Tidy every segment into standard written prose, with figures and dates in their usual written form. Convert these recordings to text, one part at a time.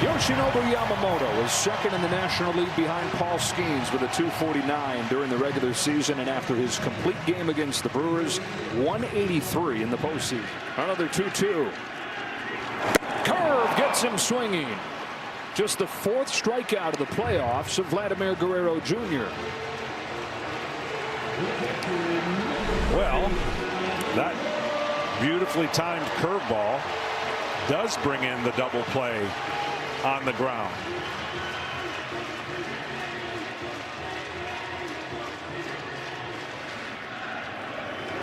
Yoshinobu Yamamoto is second in the National League behind Paul Skeens with a .249 during the regular season, and after his complete game against the Brewers, 183 in the postseason. Another 2-2. Curve gets him swinging. Just the fourth strikeout of the playoffs of Vladimir Guerrero Jr. Well, that beautifully timed curveball does bring in the double play on the ground.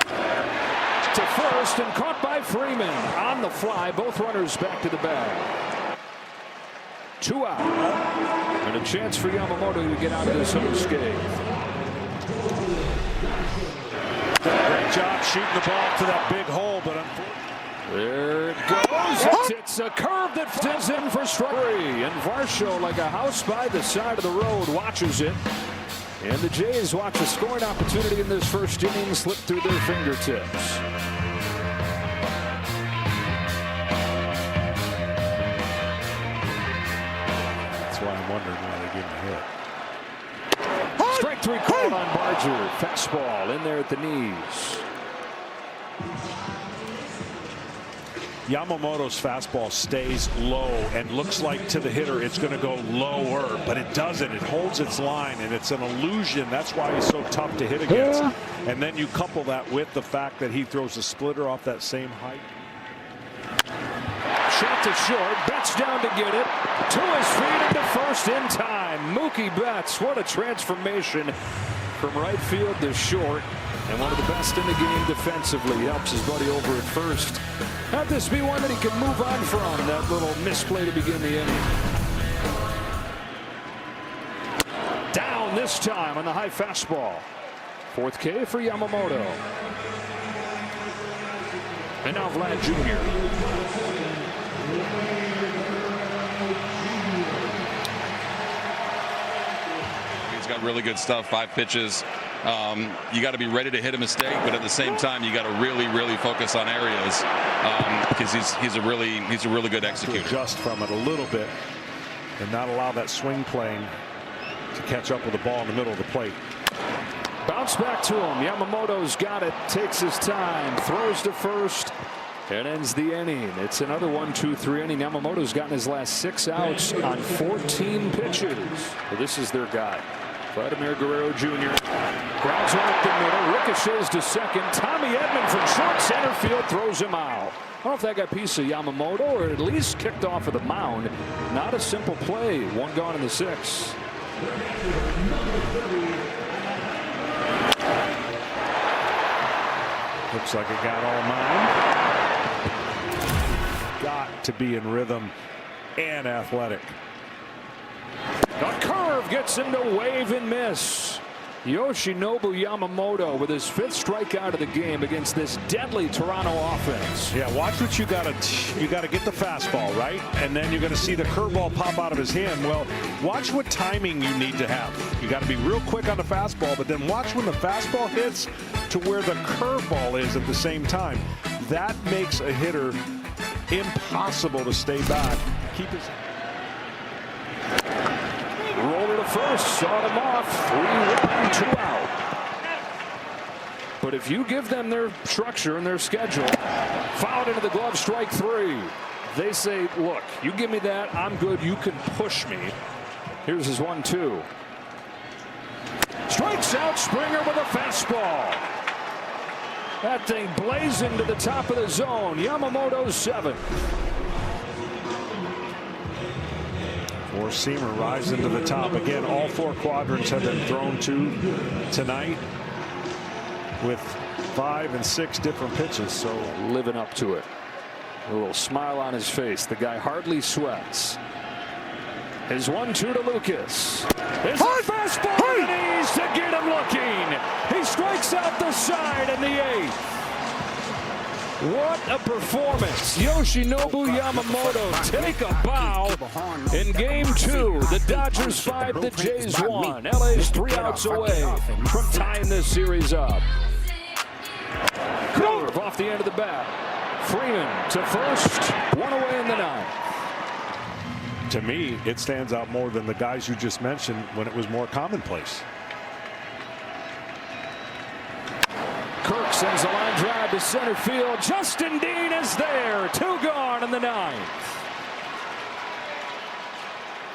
To first and caught by Freeman on the fly. Both runners back to the bag. 2 out. And a chance for Yamamoto to get out of this unscathed. Great job shooting the ball to that big hole, but there it goes. It's a curve that fits in for strike 3. And Varsho, like a house by the side of the road, watches it. And the Jays watch a scoring opportunity in this first inning slip through their fingertips. That's why I'm wondering why they gave him a hit. Strike 3 called on Barger. Fastball in there at the knees. Yamamoto's fastball stays low and looks like to the hitter it's going to go lower, but it doesn't. It holds its line, and it's an illusion. That's why he's so tough to hit against. And then you couple that with the fact that he throws a splitter off that same height. Shot to short. Betts down to get it. To his feet into first in time. Mookie Betts, what a transformation from right field to short. And one of the best in the game defensively. Helps his buddy over at first. Have this be one that he can move on from. That little misplay to begin the inning. Down this time on the high fastball. 4th K for Yamamoto. And now Vlad Jr. He's got really good stuff. 5 pitches. You got to be ready to hit a mistake, but at the same time, you got to really focus on areas because he's a really good executor. Adjust from it a little bit and not allow that swing plane to catch up with the ball in the middle of the plate. Bounce back to him. Yamamoto's got it. Takes his time. Throws to first. And ends the inning. It's another 1-2-3 inning. Yamamoto's gotten his last 6 outs on 14 pitches. Well, this is their guy. Vladimir Guerrero Jr. grounds one up the middle. Ricochets to second. Tommy Edman from short center field throws him out. I don't know if that got a piece of Yamamoto or at least kicked off of the mound. Not a simple play. 1 gone in the 6th. Looks like it got all mound. Got to be in rhythm and athletic. The curve gets him to wave and miss. Yoshinobu Yamamoto with his 5th strikeout of the game against this deadly Toronto offense. Yeah, watch what you got to get the fastball right, and then you're going to see the curveball pop out of his hand. Well, watch what timing you need to have. You got to be real quick on the fastball, but then watch when the fastball hits to where the curveball is at the same time. That makes a hitter impossible to stay back. Keep his roller to first, sawed him off. 3-1, 2 out. But if you give them their structure and their schedule, fouled into the glove, strike 3. They say, look, you give me that, I'm good. You can push me. Here's his 1-2. Strikes out Springer with a fastball. That thing blazing to the top of the zone. Yamamoto's 7th. 4-seamer rising to the top. Again, all 4 quadrants have been thrown to tonight with 5 and 6 different pitches. So living up to it. A little smile on his face. The guy hardly sweats. His 1-2 to Lucas. There's a fastball to the knees to get him looking. He strikes out the side in the 8th. What a performance. Yoshinobu Yamamoto take a bow in game 2. The Dodgers 5, the Jays 1. LA's 3 outs away from tying this series up. Curve off the end of the bat. Freeman to first. 1 away in the 9th. to me, it stands out more than the guys you just mentioned when it was more commonplace. Kirk sends a line drive to center field. Justin Dean is there. 2 gone in the 9th.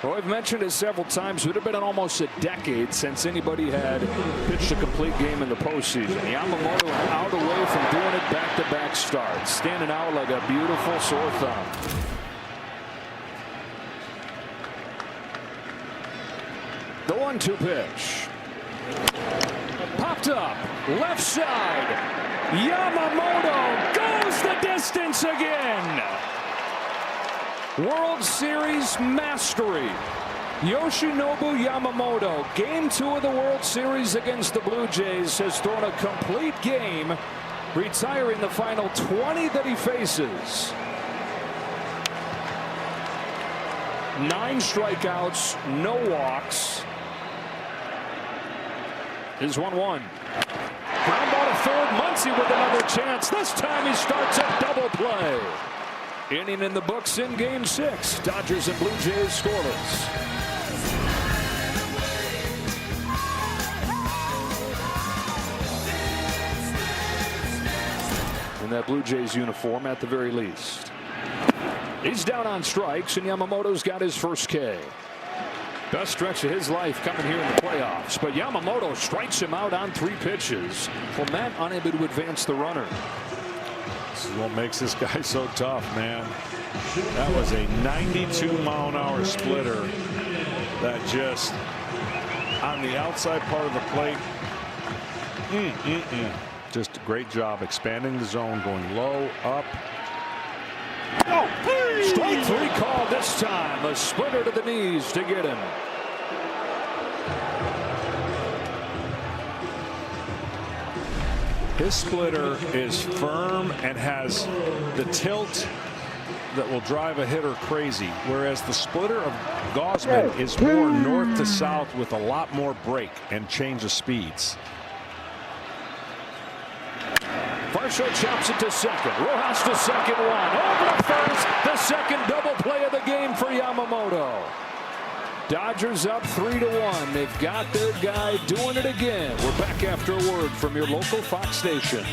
Well, I've mentioned it several times. It would have been almost a decade since anybody had pitched a complete game in the postseason. Yamamoto out away from doing it back-to-back starts, standing out like a beautiful sore thumb. The 1-2 pitch. Popped up, left side. Yamamoto goes the distance again. World Series mastery. Yoshinobu Yamamoto, Game 2 of the World Series against the Blue Jays, has thrown a complete game, retiring the final 20 that he faces. 9 strikeouts, no walks. Is 1-1. Ground ball to third. Muncy with another chance. This time he starts a double play. Inning in the books in Game 6. Dodgers and Blue Jays scoreless. In that Blue Jays uniform at the very least. He's down on strikes, and Yamamoto's got his first K. Best stretch of his life coming here in the playoffs. But Yamamoto strikes him out on 3 pitches. Clement unable to advance the runner. This is what makes this guy so tough, man. That was a 92-mile-an-hour splitter that just on the outside part of the plate. Just a great job expanding the zone, going low, up. Oh, strike 3 called this time. A splitter to the knees to get him. His splitter is firm and has the tilt that will drive a hitter crazy, whereas the splitter of Gausman is more north to south with a lot more break and change of speeds. Varsho chops it to second. Rojas to second, 1. Over to first. The second double play of the game for Yamamoto. Dodgers up 3-1. They've got their guy doing it again. We're back after a word from your local Fox station.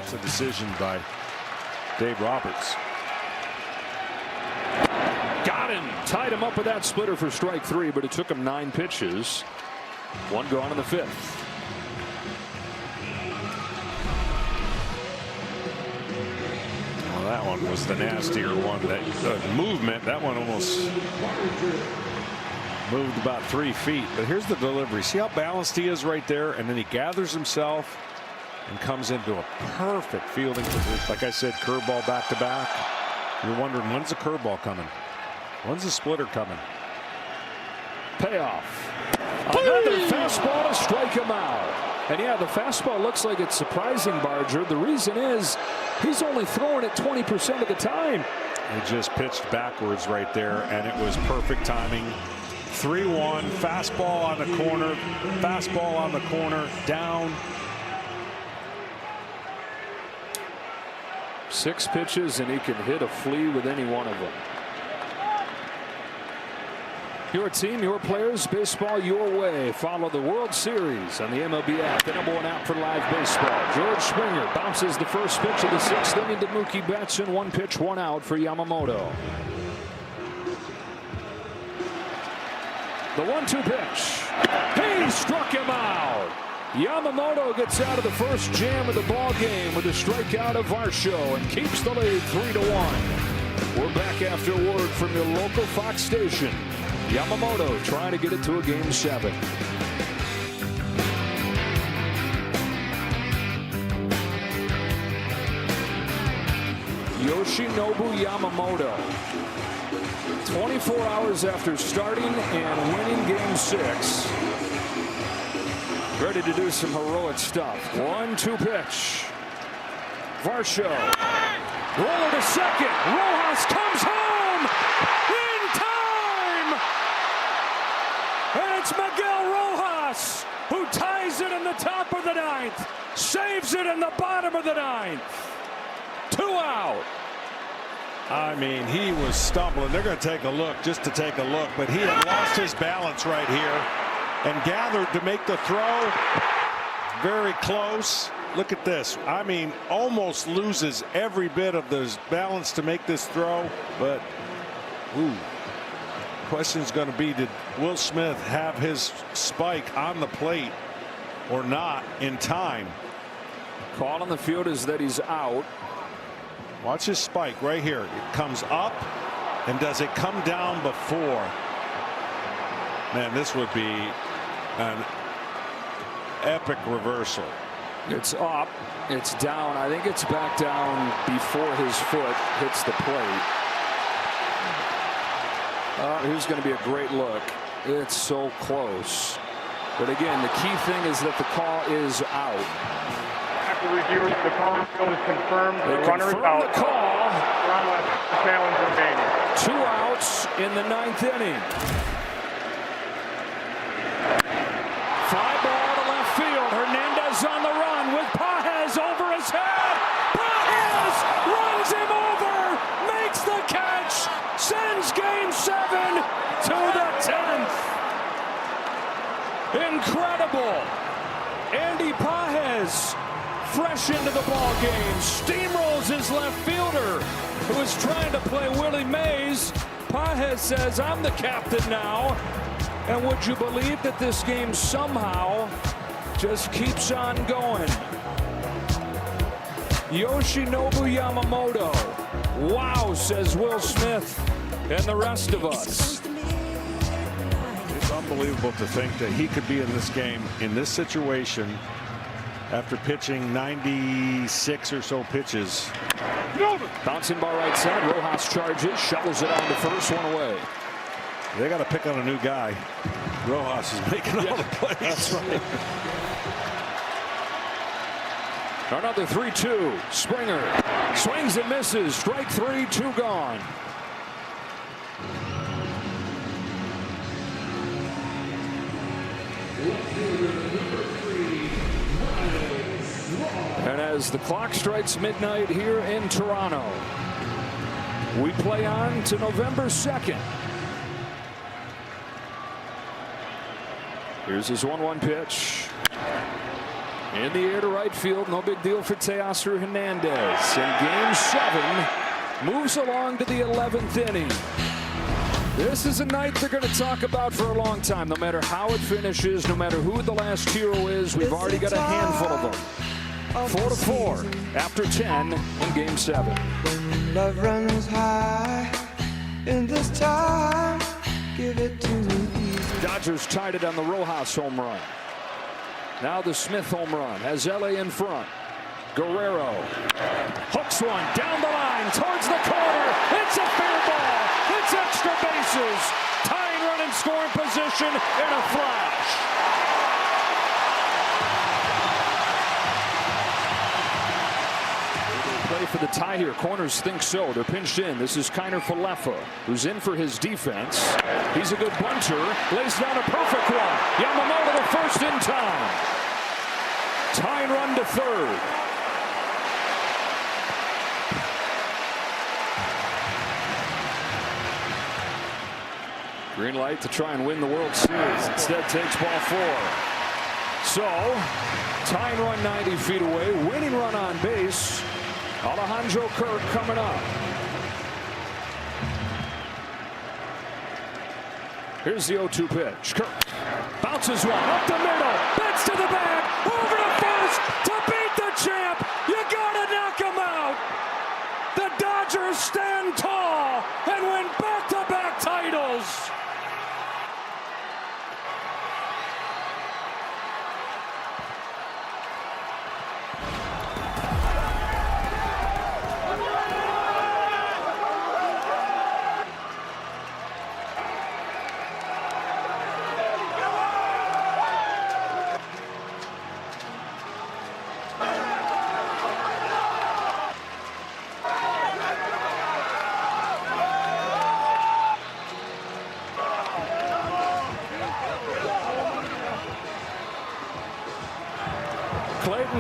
It's a decision by Dave Roberts. Got him. Tied him up with that splitter for strike 3, but it took him 9 pitches. 1 gone in the 5th. Well, that one was the nastier one. That movement, that one almost moved about 3 feet. But here's the delivery. See how balanced he is right there? And then he gathers himself and comes into a perfect fielding position. Like I said, curveball back to back. You're wondering, when's the curveball coming? When's the splitter coming? Payoff. Another fastball to strike him out. And yeah, the fastball looks like it's surprising Barger. The reason is he's only throwing it 20% of the time. He just pitched backwards right there, and it was perfect timing. 3-1, fastball on the corner, down. 6 pitches, and he can hit a flea with any one of them. Your team, your players, baseball your way. Follow the World Series on the MLB app, the #1 app for live baseball. George Springer bounces the first pitch of the 6th inning to Mookie Betts, and 1 pitch, 1 out for Yamamoto. The 1-2 pitch. He struck him out. Yamamoto gets out of the first jam of the ball game with a strikeout of Varsho and keeps the lead 3-1. We're back after a word from your local Fox station. Yamamoto trying to get it to a Game 7. Yoshinobu Yamamoto, 24 hours after starting and winning Game 6. Ready to do some heroic stuff. 1-2 pitch. Varsho. Roller to second. Rojas comes home in time. And it's Miguel Rojas who ties it in the top of the ninth, saves it in the bottom of the ninth. 2 out. I mean, he was stumbling. They're going to take a look just to take a look, but he had lost his balance right here and gathered to make the throw. Very close. Look at this. I mean, almost loses every bit of his balance to make this throw, but question's going to be, did Will Smith have his spike on the plate or not in time? Call on the field is that he's out. Watch his spike right here. It comes up, and does it come down before? Man, this would be an epic reversal. It's up, it's down. I think it's back down before his foot hits the plate. Here's going to be a great look. It's so close. But again, the key thing is that the call is out. After reviewers, the call on the field is confirmed. They the runner is confirm out. the call. Challenge remaining. 2 outs in the 9th inning. Fly ball to left field. Hernandez on the run with Pages over his head. Pages runs him over, makes the catch, sends Game 7 to the 10th. Incredible. Andy Pages, fresh into the ball game, steamrolls his left fielder who was trying to play Willie Mays. Pages says, I'm the captain now. And would you believe that this game somehow just keeps on going? Yoshinobu Yamamoto. Wow, says Will Smith and the rest of us. It's unbelievable to think that he could be in this game, in this situation, after pitching 96 or so pitches. Bouncing ball right side. Rojas charges, shovels it on to first, 1 away. They got to pick on a new guy. Rojas is making all the plays. That's right. Another 3-2. Springer swings and misses. Strike 3, 2 gone. And as the clock strikes midnight here in Toronto, we play on to November 2nd. Here's his 1-1 pitch. In the air to right field. No big deal for Teoscar Hernandez. And Game 7 moves along to the 11th inning. This is a night they're going to talk about for a long time. No matter how it finishes, no matter who the last hero is, we've already got a handful of them. 4-4 after 10 in Game 7. When love runs high in this time, give it to me. Dodgers tied it on the Rojas home run. Now the Smith home run has LA in front. Guerrero hooks one down the line towards the corner. It's a fair ball. It's extra bases. Tying run in scoring position in a flash. Play for the tie here. Corners think so. They're pinched in. This is Kiner Falefa, who's in for his defense. He's a good bunter. Lays down a perfect one. Yamamoto the first in time. Tying run to third. Green light to try and win the World Series. Instead takes ball 4. So, tying run 90 feet away. Winning run on base. Alejandro Kirk coming up. Here's the 0-2 pitch. Kirk bounces one up the middle. Bats to the back. Over to first to beat the champ. You gotta knock him out. The Dodgers stand tall and win back-to-back titles.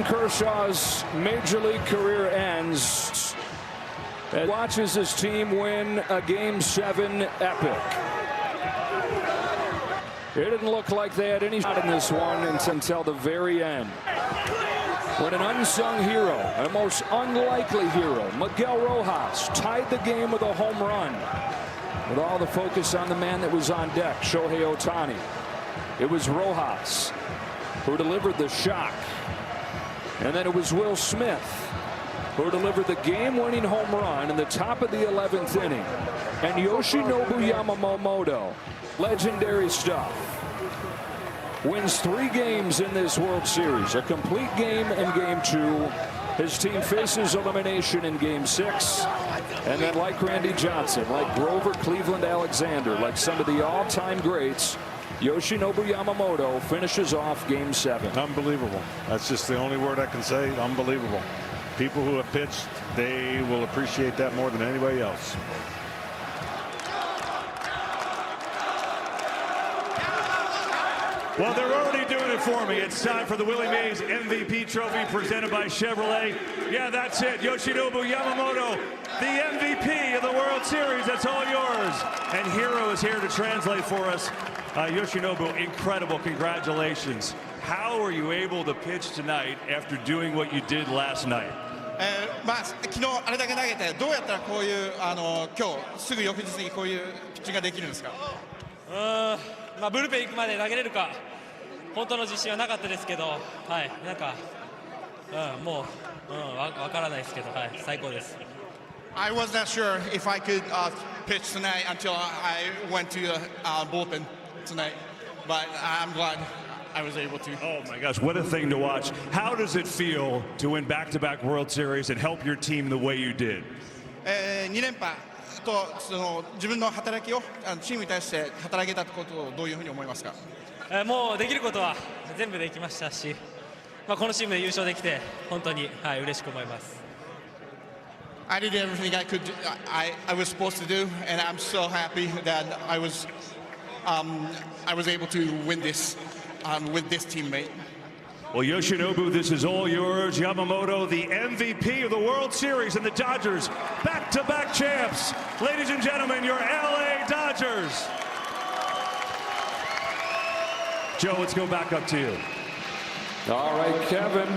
Clayton Kershaw's Major League career ends and watches his team win a Game 7 epic. It didn't look like they had any shot in this one until the very end. When an unsung hero, a most unlikely hero, Miguel Rojas, tied the game with a home run. With all the focus on the man that was on deck, Shohei Ohtani. It was Rojas who delivered the shock. And then it was Will Smith who delivered the game-winning home run in the top of the 11th inning. And Yoshinobu Yamamoto, legendary stuff, wins 3 games in this World Series. A complete game in Game 2. His team faces elimination in Game 6. And then like Randy Johnson, like Grover Cleveland Alexander, like some of the all-time greats, Yoshinobu Yamamoto finishes off Game 7. Unbelievable. That's just the only word I can say. Unbelievable. People who have pitched, they will appreciate that more than anybody else. Well, they're already doing it for me. It's time for the Willie Mays MVP Trophy presented by Chevrolet. Yeah, that's it. Yoshinobu Yamamoto, the MVP of the World Series. That's all yours. And Hiro is here to translate for us. Yoshinobu, incredible. Congratulations. How were you able to pitch tonight after doing what you did last night? 昨日あれだけ投げてどうやったらこういう今日すぐ翌日にこういうピッチングができるんですか。ブルペン行くまで投げれるか本当の自信はなかったですけど、はい、なんか、もう、わからないですけど、はい、最高です。I was not sure if I could pitch tonight until I went to the bullpen tonight, but I'm glad I was able to. Oh my gosh, what a thing to watch. How does it feel to win back-to-back World Series and help your team the way you did? 2連覇と自分の働きをチームに対して働けたことをどういうふうに思いますか。もうできることは全部できましたし、このチームで優勝できて本当に、はい、嬉しく思います。I did everything I could. I was supposed to do, and I'm so happy that I was able to win this with this teammate. Well, Yoshinobu, this is all yours. Yamamoto, the MVP of the World Series, and the Dodgers, back-to-back champs. Ladies and gentlemen, your LA Dodgers. Joe, let's go back up to you. All right, Kevin.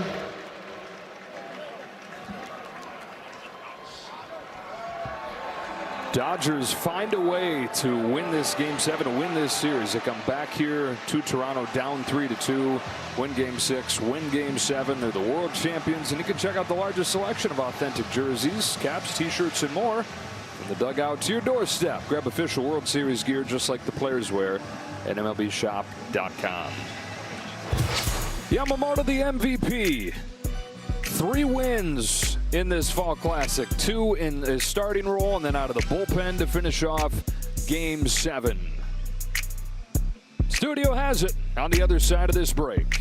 Dodgers find a way to win this Game 7, to win this series. They come back here to Toronto down 3-2, win Game 6, win Game 7. They're the world champions, and you can check out the largest selection of authentic jerseys, caps, t-shirts, and more from the dugout to your doorstep. Grab official World Series gear just like the players wear at MLBshop.com. Yamamoto, the MVP. 3 wins in this Fall Classic, 2 in his starting role and then out of the bullpen to finish off Game 7. Studio has it on the other side of this break.